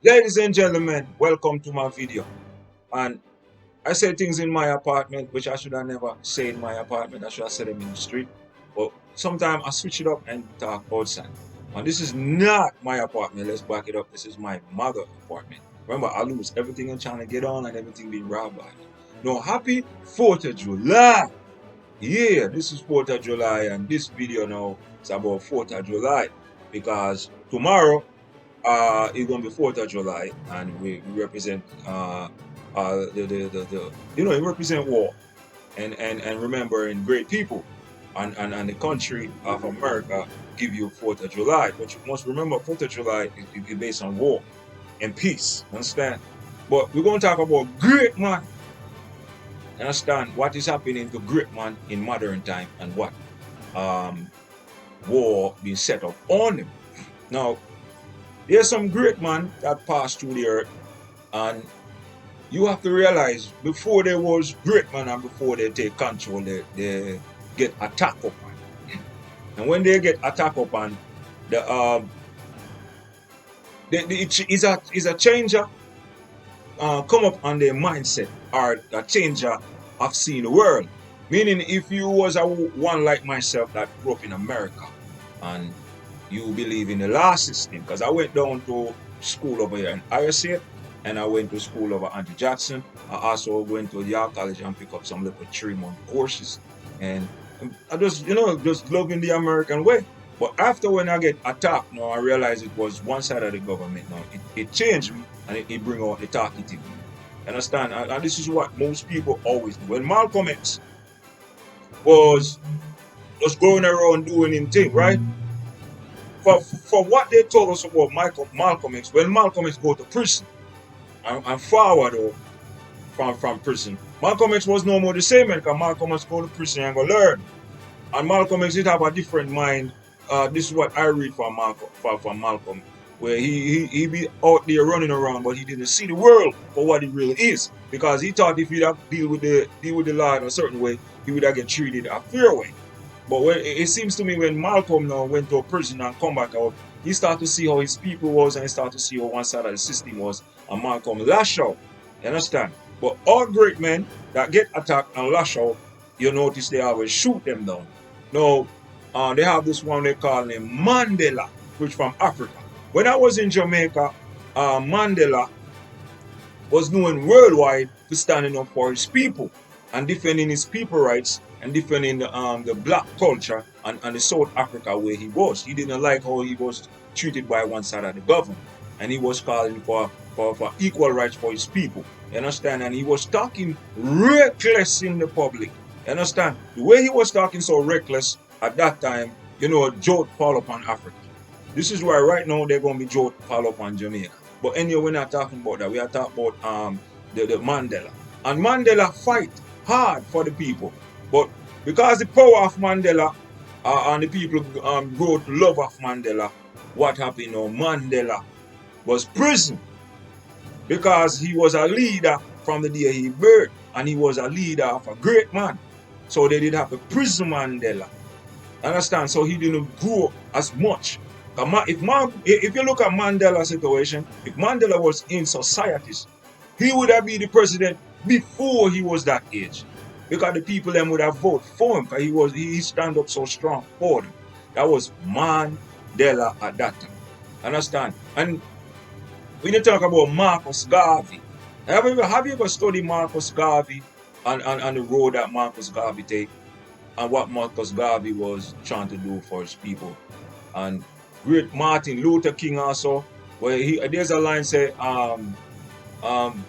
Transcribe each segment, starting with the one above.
Ladies and gentlemen, welcome to my video. And I say things in my apartment which I should have never say in my apartment. I should have said them in the street. But sometimes I switch it up and talk outside. And this is not my apartment. Let's back it up. This is my mother apartment. Remember, I lose everything I'm trying to get on and everything being robbed by me. No, happy 4th of July. Yeah, this is 4th of July, and this video now is about 4th of July because tomorrow it's gonna be 4th of July, and we represent the it represent war and remembering great people and the country of America give you 4th of July. But you must remember 4th of July is based on war and peace. Understand? But we're gonna talk about great man. Understand what is happening to great man in modern time and what um war being set up on them. Now there's some great man that passed through the earth, and you have to realize before there was great man and before they take control, they get attacked upon. And when they get attacked upon, the is a changer come up on their mindset or a changer of seeing the world. Meaning, if you was a one like myself that grew up in America and you believe in the law system, because I went down to school over here in ISA and I went to school over Andrew Jackson. I also went to York College and pick up some little 3-month courses. And I just loving the American way. But after when I get attacked, now I realized it was one side of the government. Now it changed me and it bring out the talkative. Understand? And this is what most people always do. When Malcolm X was just going around doing his thing, right? For what they told us about Malcolm X, when Malcolm X go to prison and forward from prison, Malcolm X was no more the same man because Malcolm X go to prison and go learn. And Malcolm X did have a different mind. This is what I read from Malcolm, where he be out there running around, but he didn't see the world for what it really is. Because he thought if he'd have deal with the law in a certain way, he would have get treated a fair way. But when it seems to me when Malcolm now went to a prison and come back out, he started to see how his people was and he started to see how one side of the system was, and Malcolm lash out. You understand? But all great men that get attacked and lash out, you notice they always shoot them down. Now, they have this one they call him Mandela, which from Africa. When I was in Jamaica, Mandela was known worldwide for standing up for his people and defending his people rights and defending the black culture and the South Africa where he was. He didn't like how he was treated by one side of the government. And he was calling for equal rights for his people. You understand? And he was talking reckless in the public. You understand? The way he was talking so reckless at that time, joke fall upon Africa. This is why right now they're going to be joke fall upon Jamaica. But anyway, we're not talking about that. We are talking about the Mandela. And Mandela fight hard for the people. But because the power of Mandela and the people grow to love of Mandela, what happened now? Mandela was prison because he was a leader from the day he birthed, and he was a leader of a great man. So they did have a prison Mandela. Understand? So he didn't grow as much. If you look at Mandela's situation, if Mandela was in societies, he would have been the president before he was that age. Because the people then would have voted for him because he stand up so strong for them. That was Mandela at that time. Understand? And when you talk about Marcus Garvey, have you ever studied Marcus Garvey and the road that Marcus Garvey take and what Marcus Garvey was trying to do for his people? And great Martin Luther King also, where there's a line say, time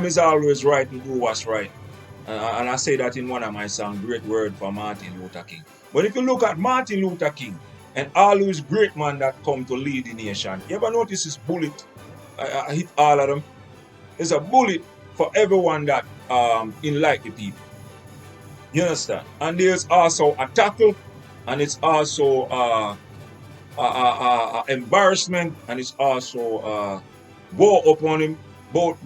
is always right to do what's right. And I say that in one of my songs, Great Word for Martin Luther King. But if you look at Martin Luther King and all those great men that come to lead the nation, you ever notice this bullet? I hit all of them. It's a bullet for everyone that like the people. You understand? And there's also a tackle, and it's also embarrassment, and it's also war upon him, both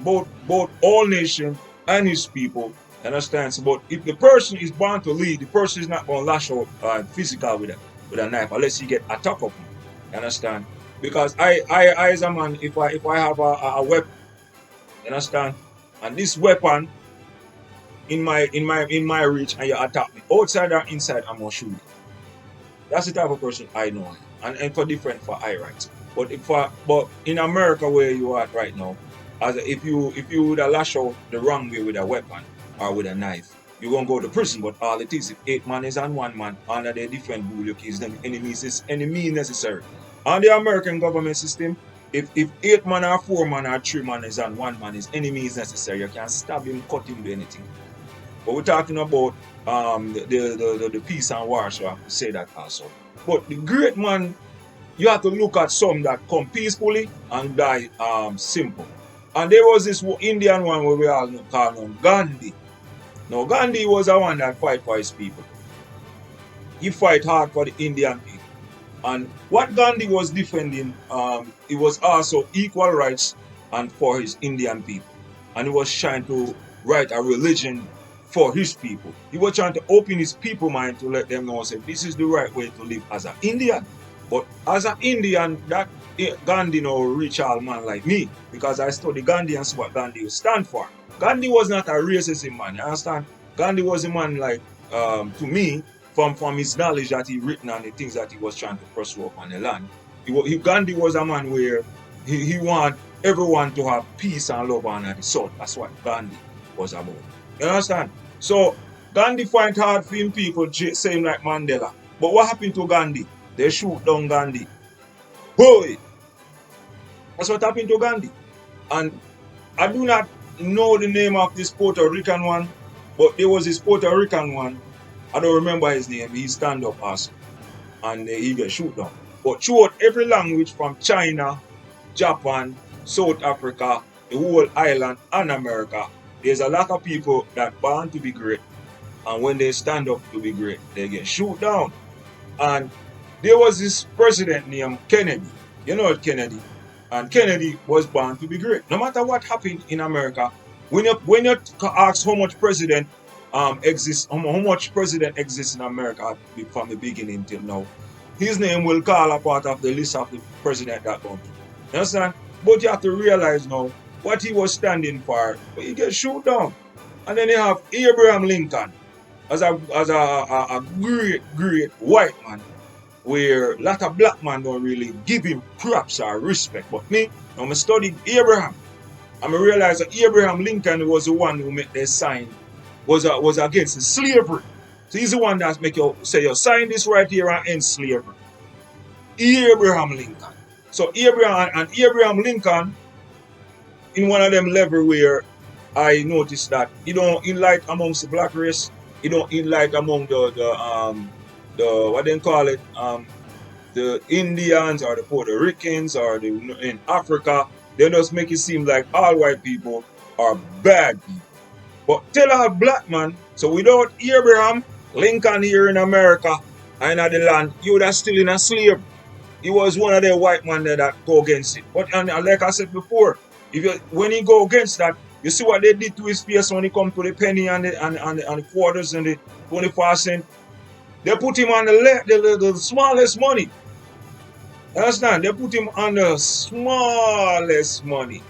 all nations and his people. Understand? So, but if the person is born to lead, the person is not going to lash out physical with a knife unless he get attacked upon. You understand? Because I as a man, if I have a weapon, you understand, and this weapon in my reach, and you attack me outside or inside, I'm gonna shoot it. That's the type of person I know I am. And for different for I rights. But in America where you are at right now, if you would have lash out the wrong way with a weapon or with a knife, you're gonna go to prison. But all it is, if 8 man is on 1 man, under the different bullet is then enemies is enemy necessary. On the American government system, if 8 man or 4 man or 3 man is on 1 man, is enemy is necessary. You can stab him, cut him, do anything. But we're talking about the peace and war, so I have to say that also. But the great man, you have to look at some that come peacefully and die simple. And there was this Indian one where we all call him Gandhi. Now Gandhi was the one that fight for his people. He fight hard for the Indian people. And what Gandhi was defending, it was also equal rights and for his Indian people. And he was trying to write a religion for his people. He was trying to open his people mind to let them know, say, this is the right way to live as an Indian. But as an Indian, that Gandhi now reach all man like me, because I study Gandhi and see what Gandhi stand for. Gandhi was not a racist man, you understand? Gandhi was a man like, to me, from his knowledge that he written and the things that he was trying to pursue upon the land. Gandhi was a man where he want everyone to have peace and love under the sun. That's what Gandhi was about. You understand? So Gandhi find hard for him people, same like Mandela. But what happened to Gandhi? They shoot down Gandhi. Boy! That's what happened to Gandhi. And I do not know the name of this Puerto Rican one, but there was this Puerto Rican one. I don't remember his name. He stand up also. And he get shoot down. But throughout every language from China, Japan, South Africa, the whole island, and America, there's a lot of people that born to be great. And when they stand up to be great, they get shoot down. And there was this president named Kennedy. You know Kennedy. And Kennedy was born to be great. No matter what happened in America, when you ask how much president exists, how much president exists in America from the beginning till now, his name will call a part of the list of the president that gone through. You understand? But you have to realize now what he was standing for. But he gets shoot down. And then you have Abraham Lincoln as a great white man, where a lot of black men don't really give him props or respect. But me, I'm studying Abraham. And I realized that Abraham Lincoln was the one who made the sign, was against the slavery. So he's the one that make you say, you sign this right here and end slavery. Abraham Lincoln. So Abraham Lincoln, in one of them level where I noticed that he don't in like amongst the black race, he don't in like among the what they call it, the Indians or the Puerto Ricans or in Africa, they just make it seem like all white people are bad people. But tell a black man, so without Abraham Lincoln here in America and in the land, you would have still in a slave. He was one of the white men that go against it. But and like I said before, when he go against that, you see what they did to his face when he come to the penny and the quarters and the 25 cents. They put him on the smallest money. Understand? They put him on the smallest money.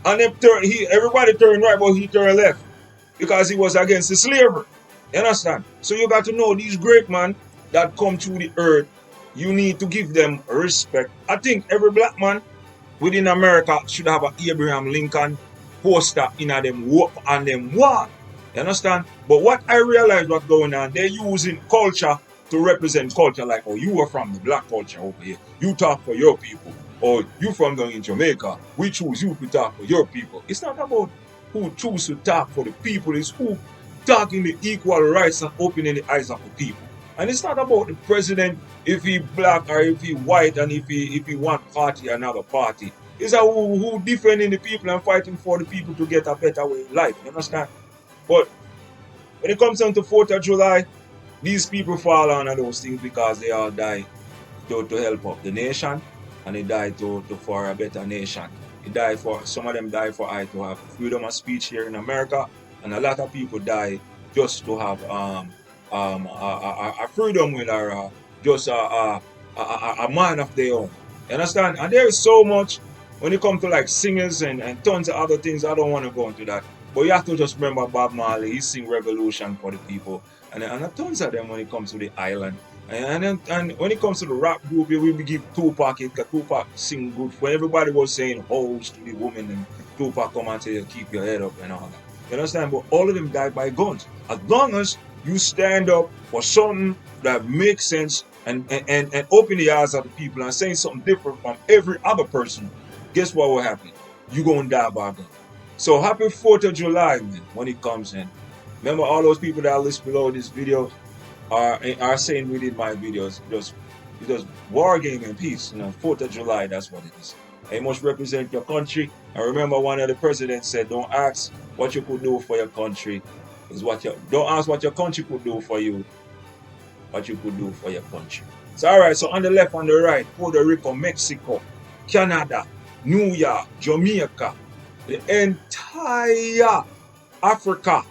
And everybody turned right, but he turned left. Because he was against the slavery. You understand? So you got to know these great men that come through the earth, you need to give them respect. I think every black man within America should have an Abraham Lincoln poster in them on them wall. You understand? But what I realized what's going on, they're using culture to represent culture, like, oh, you are from the black culture over here. You talk for your people. Or you from down in Jamaica. We choose you to talk for your people. It's not about who choose to talk for the people. It's who talking the equal rights and opening the eyes of the people. And it's not about the president, if he black or if he white, and if he one party or another party. It's who defending the people and fighting for the people to get a better way of life. You understand? But when it comes down to 4th of July, these people fall under those things because they all die to help up the nation, and they die for a better nation. Some of them die for I to have freedom of speech here in America, and a lot of people die just to have a freedom with just a mind of their own. You understand? And there is so much when it comes to like singers and tons of other things. I don't want to go into that. But you have to just remember Bob Marley. He sing revolution for the people. And tons of them when it comes to the island. And when it comes to the rap group, we give Tupac it, because Tupac sing good. When everybody was saying hoes to the woman, and Tupac come and tell you keep your head up and all that. You understand? But all of them died by guns. As long as you stand up for something that makes sense and open the eyes of the people and saying something different from every other person, guess what will happen? You're going to die by gun. So happy 4th of July, man, when it comes in. Remember all those people that list below this video are saying within my videos, just war game and peace. 4th of July, that's what it is. And you must represent your country. And remember, one of the presidents said, don't ask what you could do for your country. Is what you don't ask what your country could do for you, what you could do for your country. So all right, so on the left, on the right, Puerto Rico, Mexico, Canada, New York, Jamaica, the entire Africa,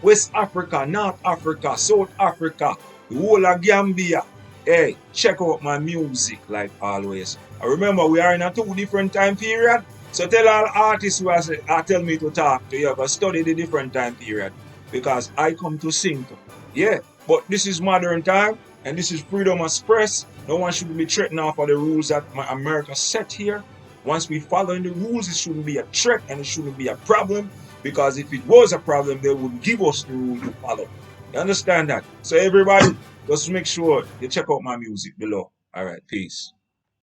West Africa, North Africa, South Africa, the whole of Gambia. Hey, check out my music like always. I remember we are in a 2 different time period. So tell all artists who are tell me to talk to you, but study the different time period. Because I come to sing to. Yeah, but this is modern time and this is freedom of express. No one should be threatened off of the rules that America set here. Once we follow the rules, it shouldn't be a threat and it shouldn't be a problem. Because if it was a problem, they would give us the rule to follow. You understand that? So everybody, just make sure you check out my music below. All right, peace.